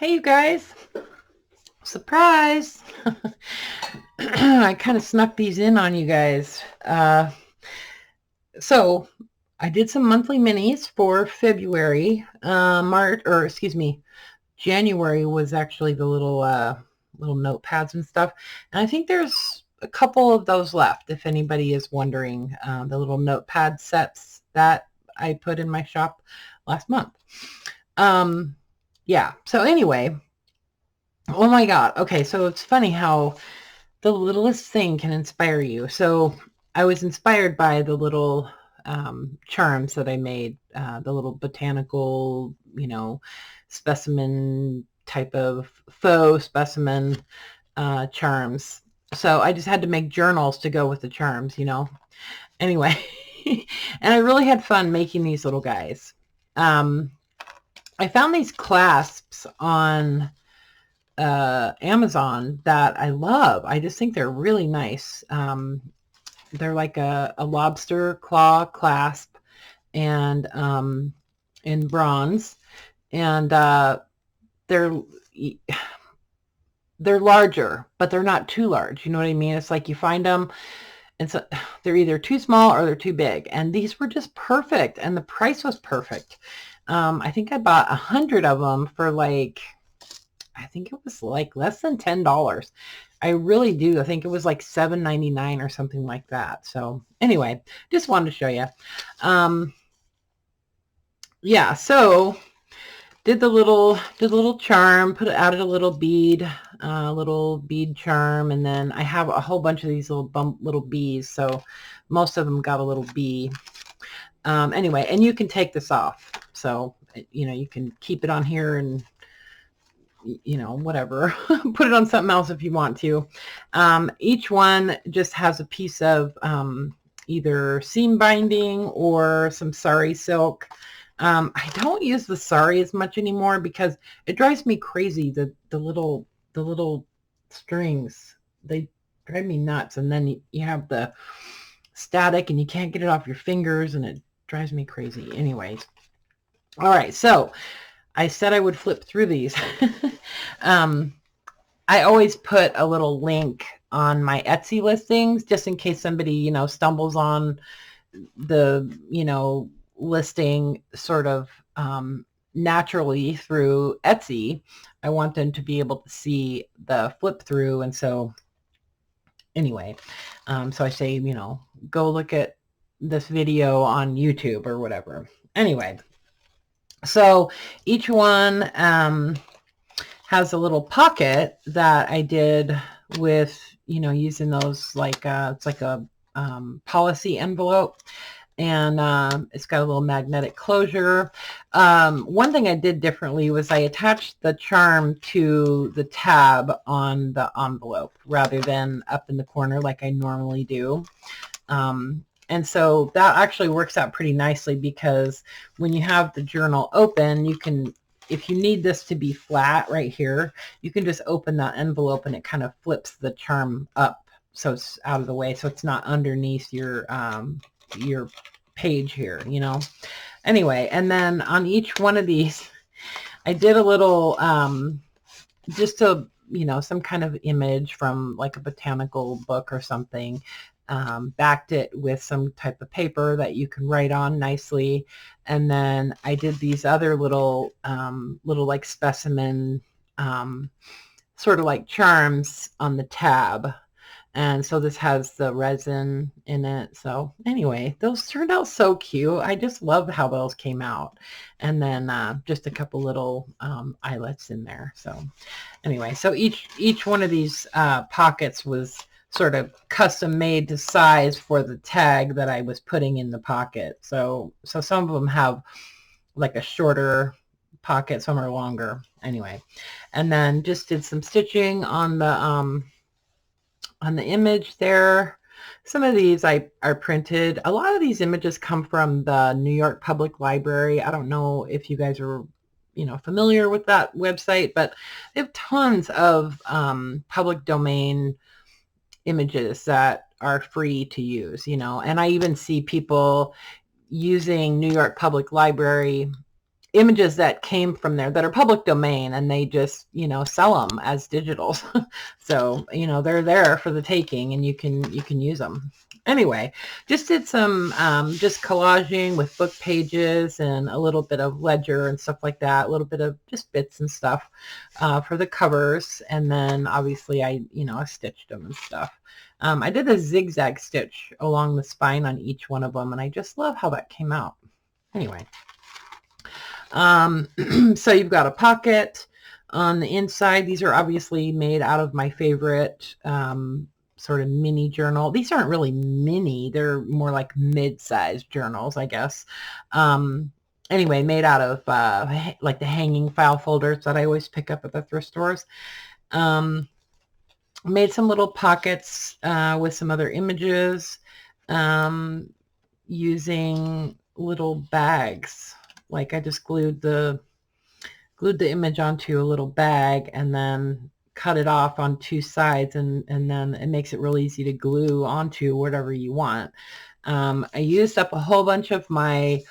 Hey, you guys. Surprise. I kind of snuck these in on you guys. So I did some monthly minis for February. January was actually the little notepads and stuff. And I think there's a couple of those left, if anybody is wondering, the little notepad sets that I put in my shop last month. Yeah. So anyway, oh my God. Okay. So it's funny how the littlest thing can inspire you. So I was inspired by the little charms that I made, the little botanical, specimen type of faux specimen charms. So I just had to make journals to go with the charms. Anyway, and I really had fun making these little guys. I found these clasps on Amazon that I love. I just think they're really nice. They're like a lobster claw clasp and in bronze, and they're larger, but they're not too large. You know what I mean? It's like you find them, and so they're either too small or they're too big. And these were just perfect, and the price was perfect. I think I bought 100 of them for I think it was like less than $10. I really do. I think it was like $7.99 or something like that. So anyway, just wanted to show you. Yeah, so did the little charm, added a little bead charm, and then I have a whole bunch of these little bees. So most of them got a little bee. Anyway, and you can take this off. So, you can keep it on here and whatever, put it on something else if you want to. Each one just has a piece of either seam binding or some sari silk. I don't use the sari as much anymore because it drives me crazy. The little strings, they drive me nuts. And then you have the static and you can't get it off your fingers and it drives me crazy. Anyways. All right. So I said I would flip through these. I always put a little link on my Etsy listings just in case somebody, stumbles on the, listing sort of naturally through Etsy. I want them to be able to see the flip through. And so anyway, so I say, go look at this video on YouTube or whatever. Anyway. So each one has a little pocket that I did with, using those it's like a policy envelope, and it's got a little magnetic closure. One thing I did differently was I attached the charm to the tab on the envelope rather than up in the corner like I normally do. And so that actually works out pretty nicely because when you have the journal open, you can, if you need this to be flat right here, you can just open that envelope and it kind of flips the charm up so it's out of the way, so it's not underneath your page here, Anyway, and then on each one of these, I did a little, just a, some kind of image from like a botanical book or something. Backed it with some type of paper that you can write on nicely. And then I did these other little like specimen, sort of like charms on the tab. And so this has the resin in it. So anyway, those turned out so cute. I just love how those came out. And then just a couple little eyelets in there. So anyway, so each one of these pockets was sort of custom made to size for the tag that I was putting in the pocket. So some of them have like a shorter pocket, some are longer. Anyway, and then just did some stitching on the image there. Some of these are printed. A lot of these images come from the New York Public Library. I don't know if you guys are familiar with that website, but they have tons of public domain images that are free to use, and I even see people using New York Public Library images that came from there that are public domain, and they just, you know, sell them as digitals. So, you know, they're there for the taking, and you can use them. Anyway, just did some just collaging with book pages and a little bit of ledger and stuff like that, a little bit of just bits and stuff for the covers. And then obviously I stitched them and stuff. I did a zigzag stitch along the spine on each one of them, and I just love how that came out. Anyway, so you've got a pocket on the inside. These are obviously made out of my favorite sort of mini journal. These aren't really mini, they're more like mid-sized journals, I guess. Anyway, made out of like the hanging file folders that I always pick up at the thrift stores. Made some little pockets with some other images using little bags. Like I just glued the image onto a little bag and then cut it off on two sides, and then it makes it real easy to glue onto whatever you want. I used up a whole bunch of my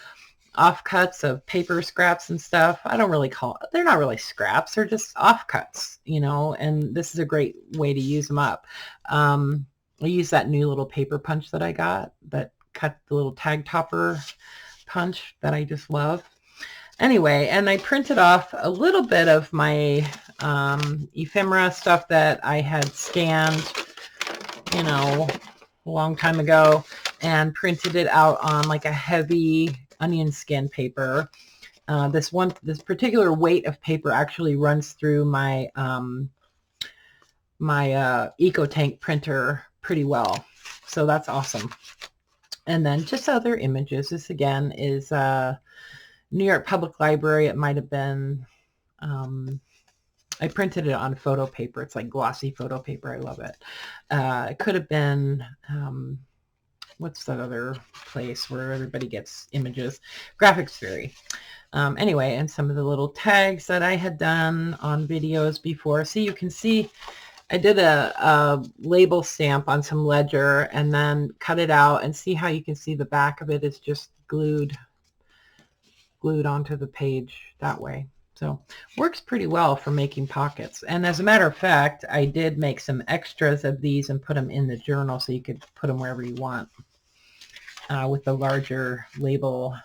offcuts of paper scraps and stuff. I don't really they're not really scraps, they're just offcuts, you know, and this is a great way to use them up. I use that new little paper punch that I got that cut the little tag topper punch that I just love. Anyway, and I printed off a little bit of my ephemera stuff that I had scanned, you know, a long time ago, and printed it out on like a heavy onion skin paper. This particular weight of paper actually runs through my my EcoTank printer pretty well, so that's awesome. And then just other images. This again is New York Public Library. It might have been, I printed it on photo paper. It's like glossy photo paper. I love it. It could have been, what's that other place where everybody gets images? Graphics Theory. Anyway, and some of the little tags that I had done on videos before. So you can see I did a label stamp on some ledger and then cut it out, and see how you can see the back of it is just glued onto the page that way. So works pretty well for making pockets. And as a matter of fact, I did make some extras of these and put them in the journal so you could put them wherever you want with the larger label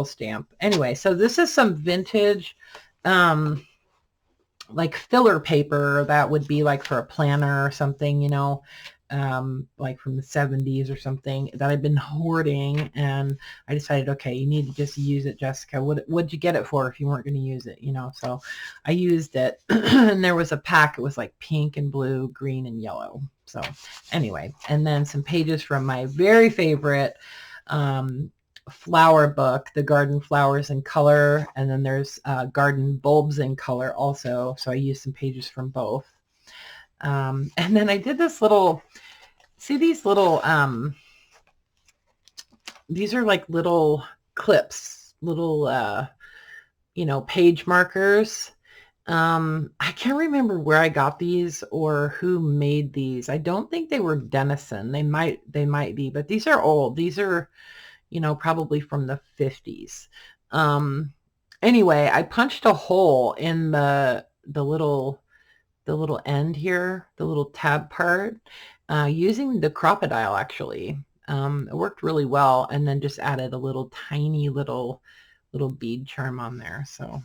stamp. Anyway, so this is some vintage like filler paper that would be like for a planner or something, you know, like from the 70s or something that I've been hoarding, and I decided, okay, you need to just use it, Jessica. What'd you get it for if you weren't going to use it, you know? So I used it and there was a pack. It was like pink and blue, green and yellow. So anyway, and then some pages from my very favorite flower book, The Garden Flowers in Color, and then there's Garden Bulbs in Color also. So I used some pages from both. And then I did this little, see these little, these are like little clips, little, you know, page markers. I can't remember where I got these or who made these. I don't think they were Denison. They might be, but these are old. These are, you know, probably from the 50s. Anyway, I punched a hole in the little end here, the little tab part, using the crocodile actually. It worked really well, and then just added a little tiny little bead charm on there. So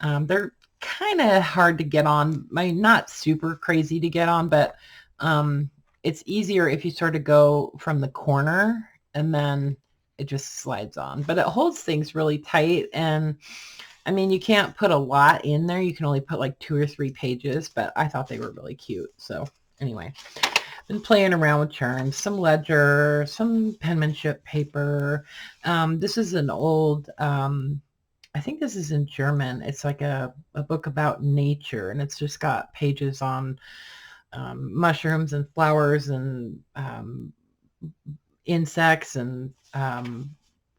they're kind of hard to get on, not super crazy to get on, but it's easier if you sort of go from the corner and then it just slides on, but it holds things really tight. And I mean, you can't put a lot in there. You can only put like 2 or 3 pages, but I thought they were really cute. So anyway, been playing around with charms, some ledger, some penmanship paper. This is an old, I think this is in German. It's like a book about nature, and it's just got pages on mushrooms and flowers and insects and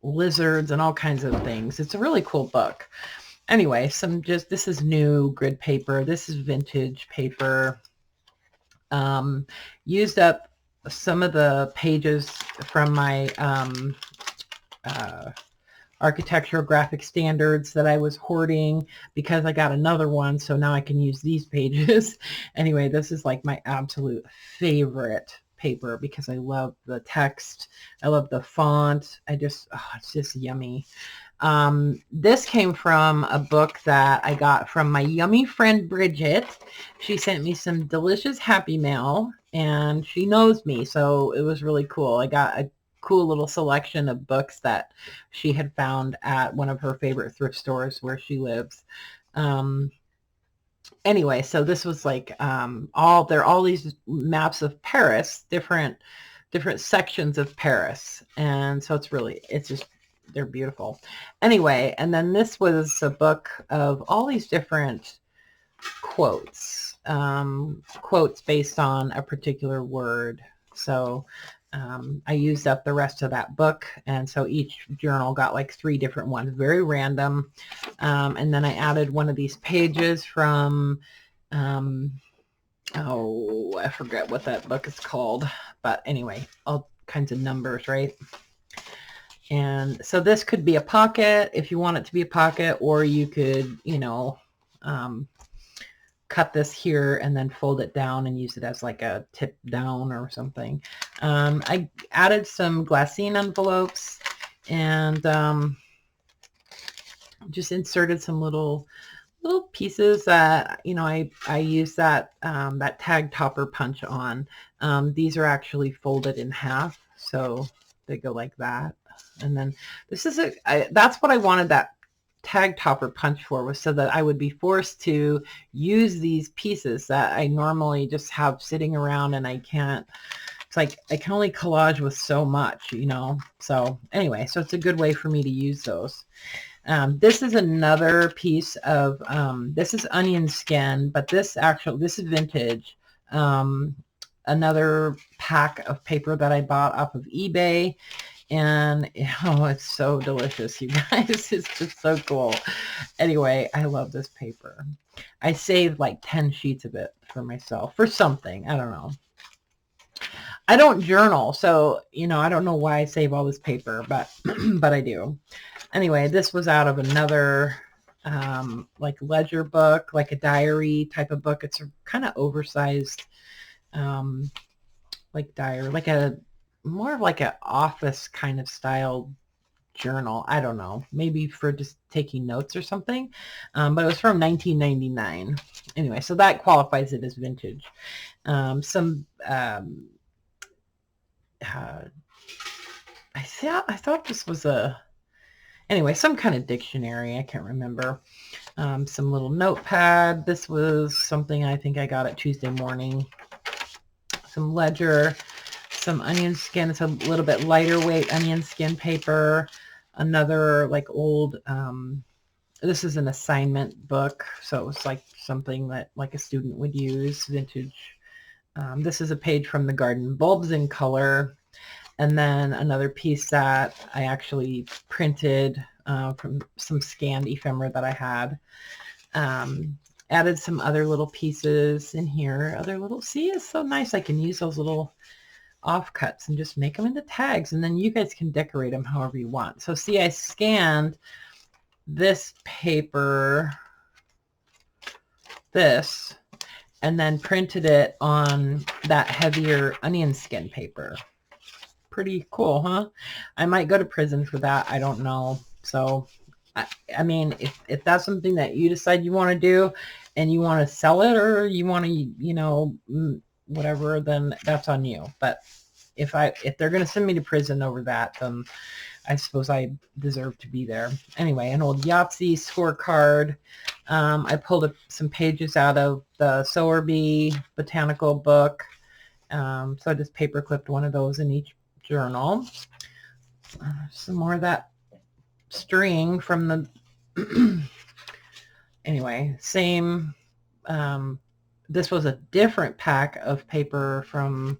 lizards and all kinds of things. It's a really cool book. Anyway, this is new grid paper. This is vintage paper. Used up some of the pages from my architectural graphic standards that I was hoarding because I got another one. So now I can use these pages. Anyway, this is like my absolute favorite paper because I love the text. I love the font. It's just yummy. This came from a book that I got from my yummy friend Bridget. She sent me some delicious Happy Mail, and she knows me, so it was really cool. I got a cool little selection of books that she had found at one of her favorite thrift stores where she lives. Anyway, so this was like all these maps of Paris, different sections of Paris, and so it's just they're beautiful. Anyway, and then this was a book of all these different quotes, quotes based on a particular word. So I used up the rest of that book, and so each journal got like 3 different ones, very random. And then I added one of these pages from, oh, I forget what that book is called, but anyway, all kinds of numbers, right? And so this could be a pocket if you want it to be a pocket, or you could, cut this here and then fold it down and use it as like a tip down or something. I added some glassine envelopes and just inserted some little pieces that, I use that tag topper punch on. These are actually folded in half, so they go like that. And then this is that's what I wanted that tag topper punch for, was so that I would be forced to use these pieces that I normally just have sitting around, and it's like I can only collage with so much, so anyway, so it's a good way for me to use those. This is another piece of this is onion skin, but this is vintage. Another pack of paper that I bought off of eBay. And it's so delicious, you guys. It's just so cool. Anyway, I love this paper. I saved like 10 sheets of it for myself for something. I don't know. I don't journal, so I don't know why I save all this paper, but but I do. Anyway, this was out of another like ledger book, like a diary type of book. It's a kind of oversized like diary, like more of like an office kind of style journal. I don't know, maybe for just taking notes or something. But it was from 1999. Anyway, so that qualifies it as vintage. I thought this was anyway, some kind of dictionary. I can't remember. Some little notepad. This was something I think I got at Tuesday Morning. Some ledger. Some onion skin. It's a little bit lighter weight onion skin paper. Another like old, this is an assignment book, so it was like something that like a student would use, vintage. This is a page from The Garden, Bulbs in Color. And then another piece that I actually printed from some scanned ephemera that I had. Added some other little pieces in here. See, it's so nice. I can use those little offcuts and just make them into tags, and then you guys can decorate them however you want. So see, I scanned this paper, and then printed it on that heavier onion skin paper. Pretty cool, huh? I might go to prison for that. I don't know. So I mean, if that's something that you decide you want to do and you want to sell it, or you want to, whatever, then that's on you. But if they're going to send me to prison over that, then I suppose I deserve to be there. Anyway, an old Yahtzee scorecard. I pulled some pages out of the Sowerby botanical book. So I just paper clipped one of those in each journal. Some more of that string from the anyway, same. This was a different pack of paper from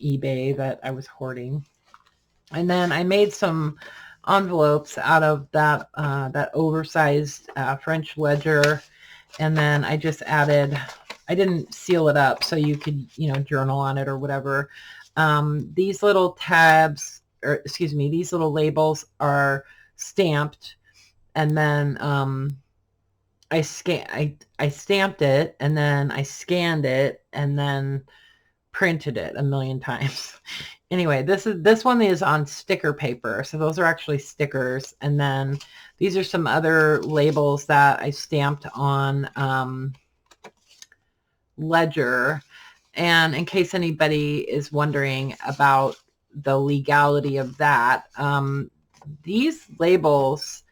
eBay that I was hoarding. And then I made some envelopes out of that oversized French ledger. And then I just added, I didn't seal it up so you could, journal on it or whatever. These little tabs, or excuse me, these little labels are stamped, and then I stamped it, and then I scanned it, and then printed it a million times. Anyway, this one is on sticker paper, so those are actually stickers. And then these are some other labels that I stamped on Ledger. And in case anybody is wondering about the legality of that, these labels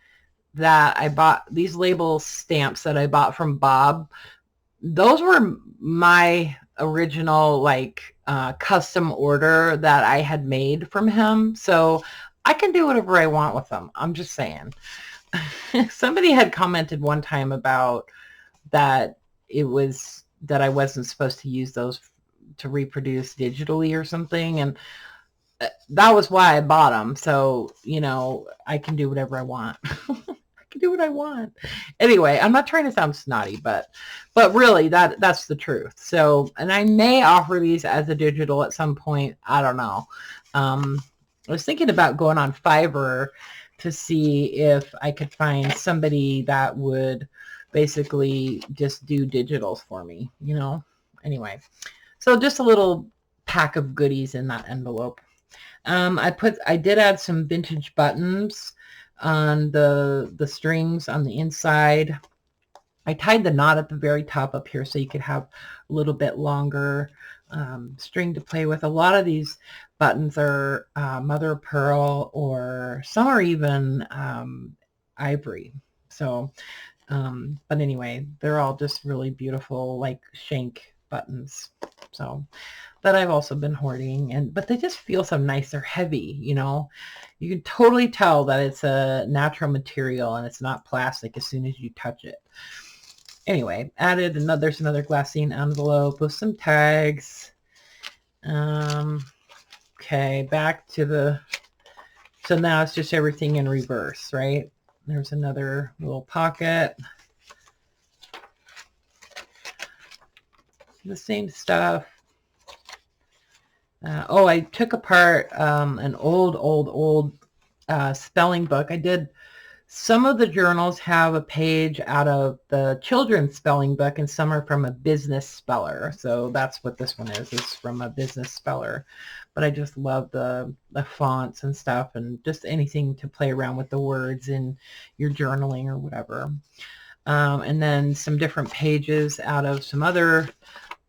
that I bought, these label stamps that I bought from Bob, those were my original custom order that I had made from him. So I can do whatever I want with them. I'm just saying. Somebody had commented one time about that that I wasn't supposed to use those to reproduce digitally or something, and that was why I bought them. So, I can do whatever I want. I can do what I want. Anyway, I'm not trying to sound snotty, but really that's the truth. So, and I may offer these as a digital at some point. I don't know. I was thinking about going on Fiverr to see if I could find somebody that would basically just do digitals for me, Anyway, so just a little pack of goodies in that envelope. I did add some vintage buttons on the strings on the inside. I tied the knot at the very top up here so you could have a little bit longer string to play with. A lot of these buttons are mother of pearl, or some are even ivory. So, but anyway, they're all just really beautiful, like shank buttons. So that I've also been hoarding, but they just feel so nice. They're heavy, you can totally tell that it's a natural material and it's not plastic as soon as you touch it. Anyway, there's another glassine envelope with some tags. Okay, back to so now it's just everything in reverse, right? There's another little pocket. The same stuff. I took apart an old spelling book. Some of the journals have a page out of the children's spelling book, and some are from a business speller. So that's what this one is from a business speller. But I just love the fonts and stuff, and just anything to play around with the words in your journaling or whatever. And then some different pages out of some other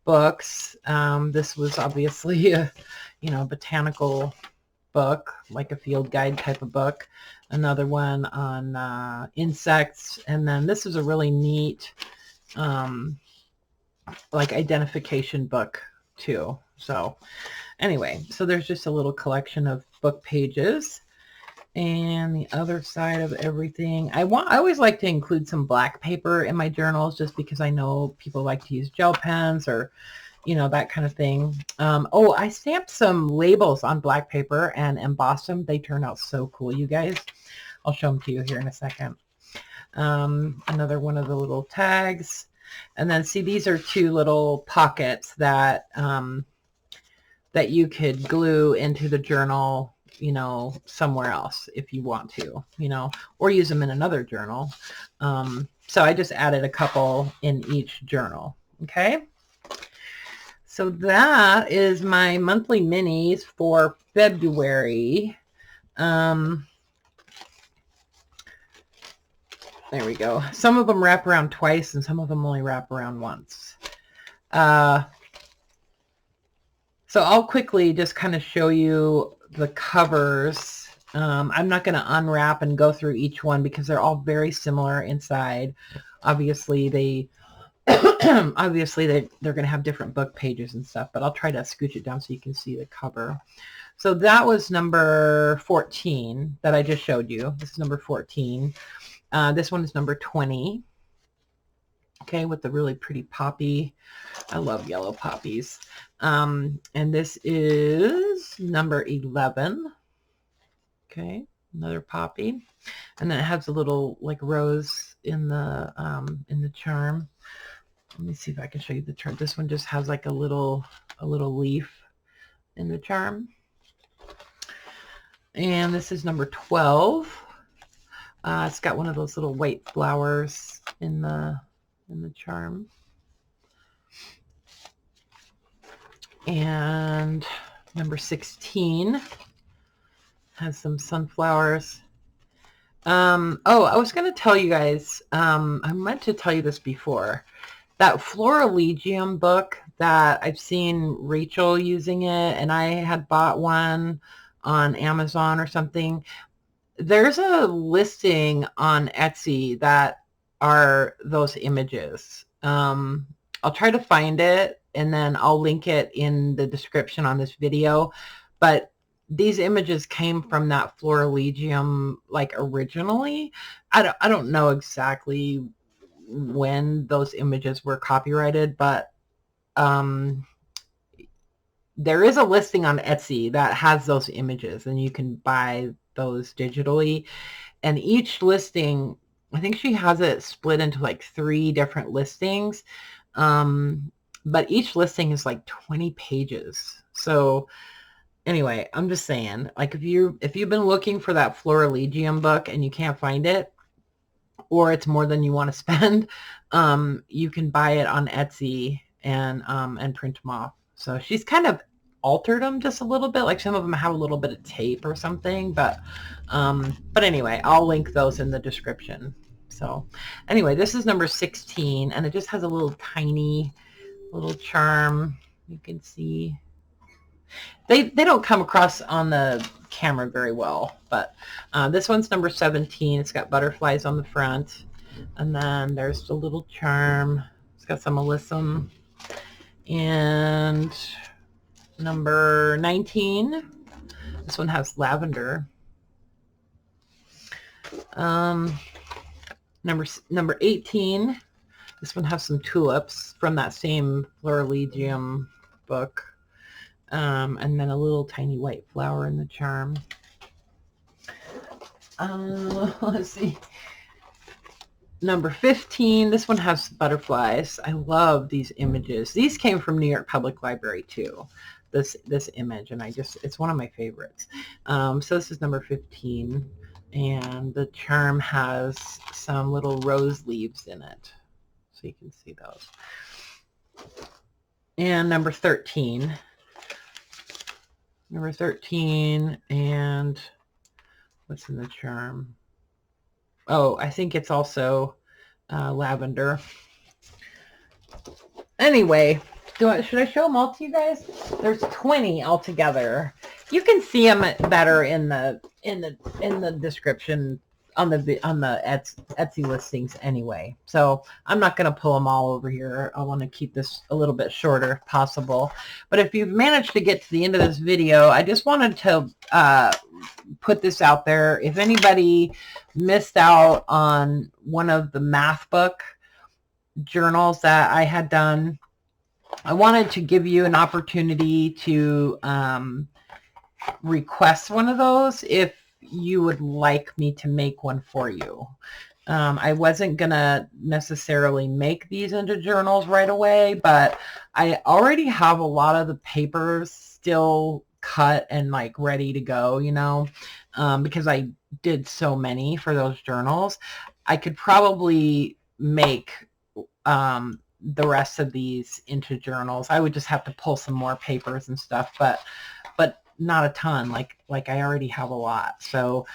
books. This was obviously a botanical book, like a field guide type of book. Another one on insects, and then this is a really neat identification book too. So anyway, so there's just a little collection of book pages. And the other side of everything, I always like to include some black paper in my journals, just because I know people like to use gel pens or that kind of thing. I stamped some labels on black paper and embossed them. They turn out so cool, you guys. I'll show them to you here in a second. Another one of the little tags. And then see, these are two little pockets that that you could glue into the journal, somewhere else if you want to, or use them in another journal. So I just added a couple in each journal. Okay. So that is my monthly minis for February. There we go. Some of them wrap around twice, and some of them only wrap around once. So I'll quickly just kind of show you the covers. I'm not going to unwrap and go through each one because they're all very similar inside. Obviously, they're going to have different book pages and stuff, but I'll try to scooch it down so you can see the cover. So that was number 14 that I just showed you. This is number 14. This one is number 20. Okay, with the really pretty poppy. I love yellow poppies. And this is number 11. Okay, another poppy. And then it has a little rose in the charm. Let me see if I can show you the charm. This one just has a little leaf in the charm. And this is number 12. It's got one of those little white flowers in the charm. And number 16 has some sunflowers. Oh, I was going to tell you guys, I meant to tell you this before. That Florilegium book that I've seen Rachel using it, and I had bought one on Amazon or something. There's a listing on Etsy that are those images. I'll try to find it, and then I'll link it in the description on this video. But these images came from that Florilegium, like, originally. I don't know exactly when those images were copyrighted, but there is a listing on Etsy that has those images, and you can buy those digitally. And each listing, I think she has it split into like 3 different listings, but each listing is like 20 pages. So anyway, I'm just saying, like, if you've been looking for that Florilegium book and you can't find it, or it's more than you want to spend, you can buy it on Etsy and print them off. So she's kind of altered them just a little bit. Like, some of them have a little bit of tape or something, but anyway, I'll link those in the description. So anyway, this is number 16, and it just has a little tiny little charm. You can see they don't come across on the camera very well, but this one's number 17. It's got butterflies on the front, and then there's the little charm. It's got some alyssum. And number 19, this one has lavender. Number 18, this one has some tulips from that same Florilegium book. And then a little tiny white flower in the charm. Let's see. Number 15, this one has butterflies. I love these images. These came from New York Public Library too, this image, and it's one of my favorites. So this is number 15, and the charm has some little rose leaves in it, so you can see those. And number 13, and what's in the charm? Oh, I think it's also lavender. Anyway, should I show them all to you guys? There's 20 altogether. You can see them better in the description on the Etsy listings anyway. So I'm not going to pull them all over here. I want to keep this a little bit shorter if possible. But if you've managed to get to the end of this video, I just wanted to put this out there. If anybody missed out on one of the math book journals that I had done, I wanted to give you an opportunity to request one of those if you would like me to make one for you. I wasn't gonna necessarily make these into journals right away, but I already have a lot of the papers still cut and like ready to go, you know, because I did so many for those journals. I could probably make the rest of these into journals. I would just have to pull some more papers and stuff, but not a ton, like I already have a lot. So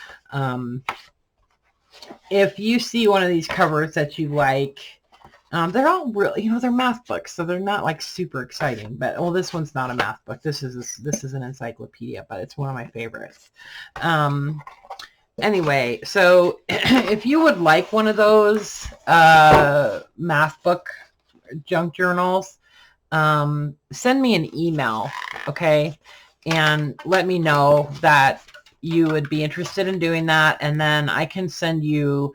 if you see one of these covers that you like, they're all really, you know, they're math books, so they're not like super exciting. But well, this one's not a math book. This is an encyclopedia, but it's one of my favorites. Anyway, so if you would like one of those math book junk journals, send me an email, okay? And let me know that you would be interested in doing that, and then I can send you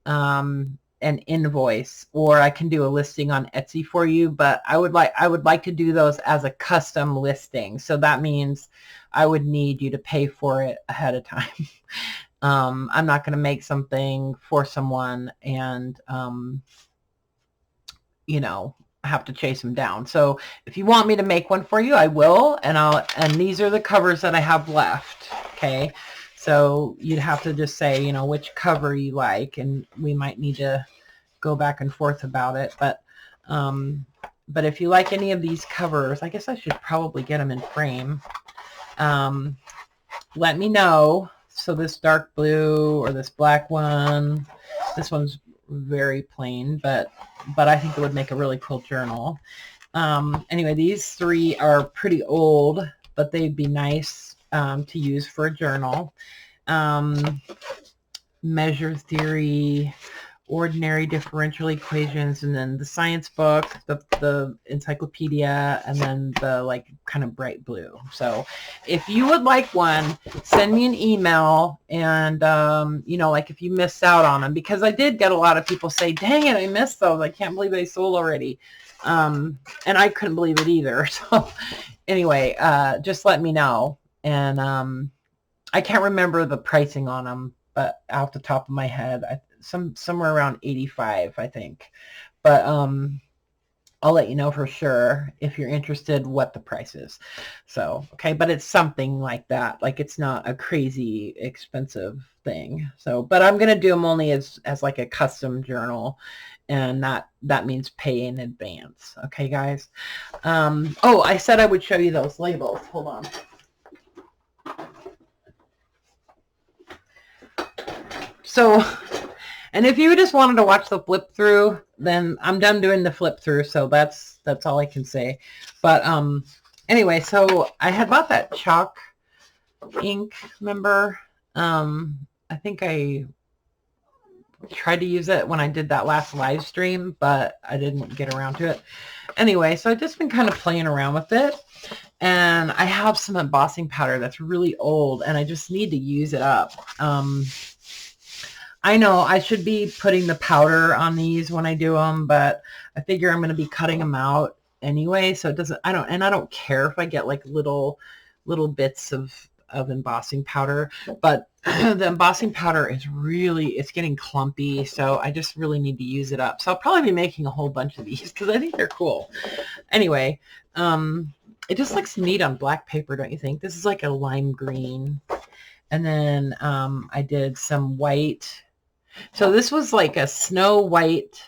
an invoice, or I can do a listing on Etsy for you. But I would like to do those as a custom listing, so that means I would need you to pay for it ahead of time. I'm not going to make something for someone and you know, have to chase them down. So if you want me to make one for you, I will, and these are the covers that I have left. Okay, So you'd have to just say, you know, which cover you like, and we might need to go back and forth about it. But if you like any of these covers, I guess I should probably get them in frame. Let me know. So this dark blue or this black one, this one's very plain, but I think it would make a really cool journal. Anyway, these three are pretty old, but they'd be nice to use for a journal. Measure theory, ordinary differential equations, and then the science book, the encyclopedia, and then the like kind of bright blue. So if you would like one, send me an email, and you know, like if you missed out on them, because I did get a lot of people say, dang it, I missed those, I can't believe they sold already. And I couldn't believe it either. So anyway, just let me know. And I can't remember the pricing on them, but off the top of my head, somewhere around 85, I think. But I'll let you know for sure if you're interested what the price is. So, okay, but it's something like that. Like, it's not a crazy expensive thing. So, but I'm going to do them only as like a custom journal, and that means pay in advance. Okay, guys. Oh, I said I would show you those labels. Hold on. So, and if you just wanted to watch the flip through, then I'm done doing the flip through. So that's all I can say. But anyway, so I had bought that chalk ink, remember? I think I tried to use it when I did that last live stream, but I didn't get around to it. Anyway, so I've just been kind of playing around with it. And I have some embossing powder that's really old, and I just need to use it up. I know I should be putting the powder on these when I do them, but I figure I'm going to be cutting them out anyway, so it doesn't, I don't care if I get like little bits of embossing powder, but the embossing powder is really, it's getting clumpy, so I just really need to use it up. So I'll probably be making a whole bunch of these because I think they're cool. Anyway, it just looks neat on black paper, don't you think? This is like a lime green. And then I did some white. So this was like a snow white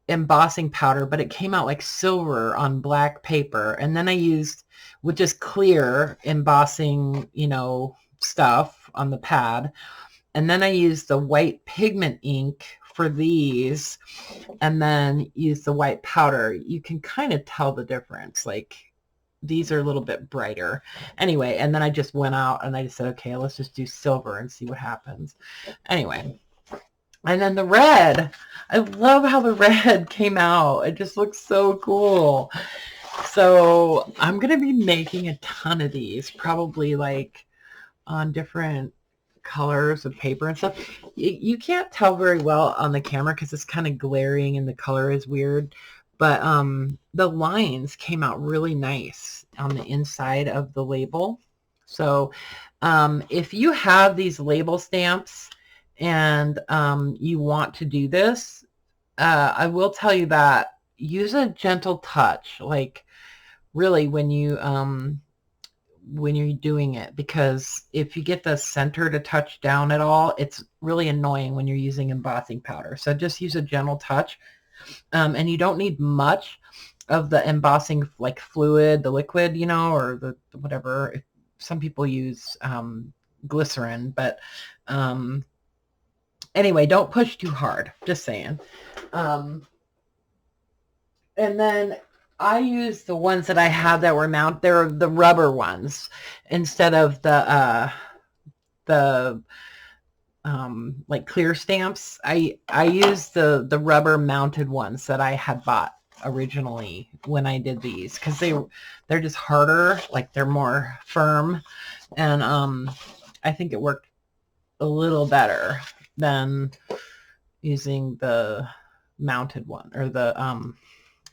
embossing powder, but it came out like silver on black paper. And then I used with just clear embossing, you know, stuff on the pad. And then I used the white pigment ink for these, and then used the white powder. You can kind of tell the difference. Like, these are a little bit brighter. Anyway, and then I just went out and I just said, okay, let's just do silver and see what happens. Anyway. And then the red, I love how the red came out. It just looks so cool. So I'm going to be making a ton of these, probably like on different colors of paper and stuff. You can't tell very well on the camera because it's kind of glaring and the color is weird. But the lines came out really nice on the inside of the label. So if you have these label stamps, and you want to do this, I will tell you that use a gentle touch, like really when you're doing it, because if you get the center to touch down at all, it's really annoying when you're using embossing powder. So just use a gentle touch, and you don't need much of the embossing like fluid, the liquid, you know, or the whatever. Some people use glycerin, but anyway, don't push too hard, just saying. And then I use the ones that I have that were mounted. They're the rubber ones instead of the like clear stamps. I use the rubber mounted ones that I had bought originally when I did these, because they're just harder, like they're more firm, and I think it worked a little better than using the mounted one or the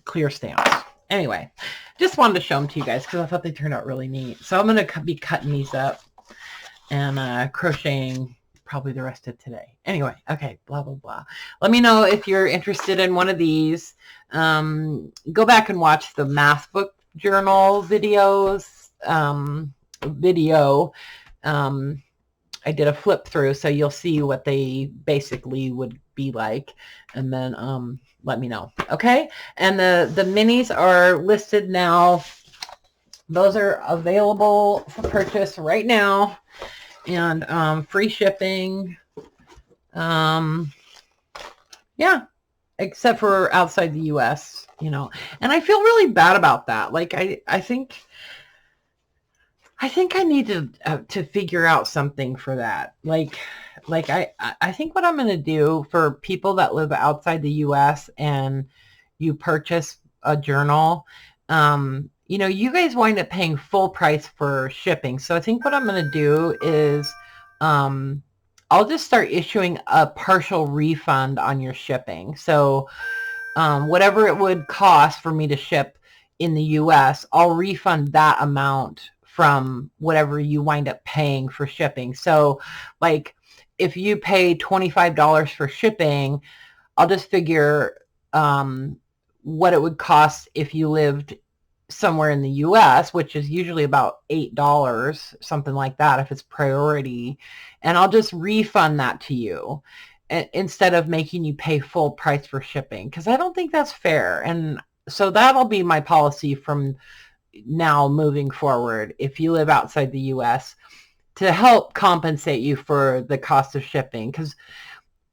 clear stamps. Anyway, just wanted to show them to you guys because I thought they turned out really neat. So I'm going to be cutting these up and crocheting probably the rest of today. Anyway, okay, blah, blah, blah. Let me know if you're interested in one of these. Go back and watch the math book journal videos, I did a flip through, so you'll see what they basically would be like, and then let me know. Okay, and the minis are listed now. Those are available for purchase right now, and free shipping. Yeah, except for outside the US, you know. And I feel really bad about that. Like I think I need to figure out something for that. Like I think what I'm going to do for people that live outside the US and you purchase a journal, you know, you guys wind up paying full price for shipping. So I think what I'm going to do is I'll just start issuing a partial refund on your shipping. So whatever it would cost for me to ship in the US, I'll refund that amount from whatever you wind up paying for shipping. So like if you pay $25 for shipping, I'll just figure what it would cost if you lived somewhere in the US, which is usually about $8, something like that, if it's priority. And I'll just refund that to you instead of making you pay full price for shipping, because I don't think that's fair. And so that'll be my policy from now moving forward, if you live outside the US, to help compensate you for the cost of shipping, because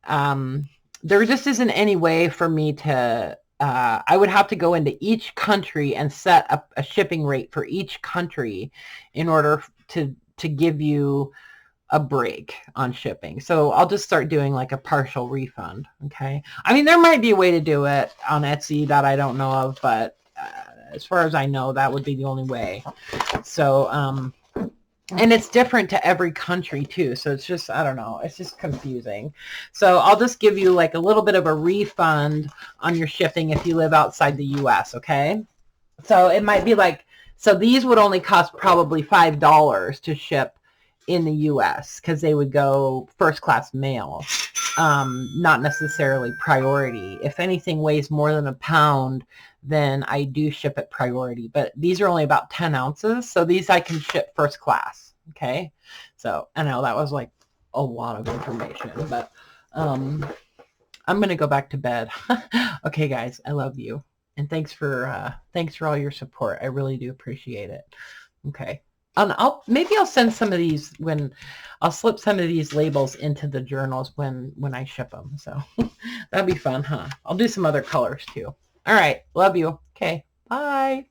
there just isn't any way for me to I would have to go into each country and set up a shipping rate for each country in order to give you a break on shipping. So I'll just start doing like a partial refund. Okay. I mean, there might be a way to do it on Etsy that I don't know of, but as far as I know, that would be the only way. So, and it's different to every country too. So it's just, I don't know, it's just confusing. So I'll just give you like a little bit of a refund on your shipping if you live outside the US. Okay. So it might be like, so these would only cost probably $5 to ship in the US because they would go first class mail, not necessarily priority. If anything weighs more than a pound, then I do ship it priority, but these are only about 10 ounces. So these I can ship first class. Okay. So I know that was like a lot of information, but I'm going to go back to bed. Okay, guys, I love you. And thanks for all your support. I really do appreciate it. Okay. Maybe I'll send some of these I'll slip some of these labels into the journals when I ship them. So that'd be fun, huh? I'll do some other colors too. All right. Love you. Okay. Bye.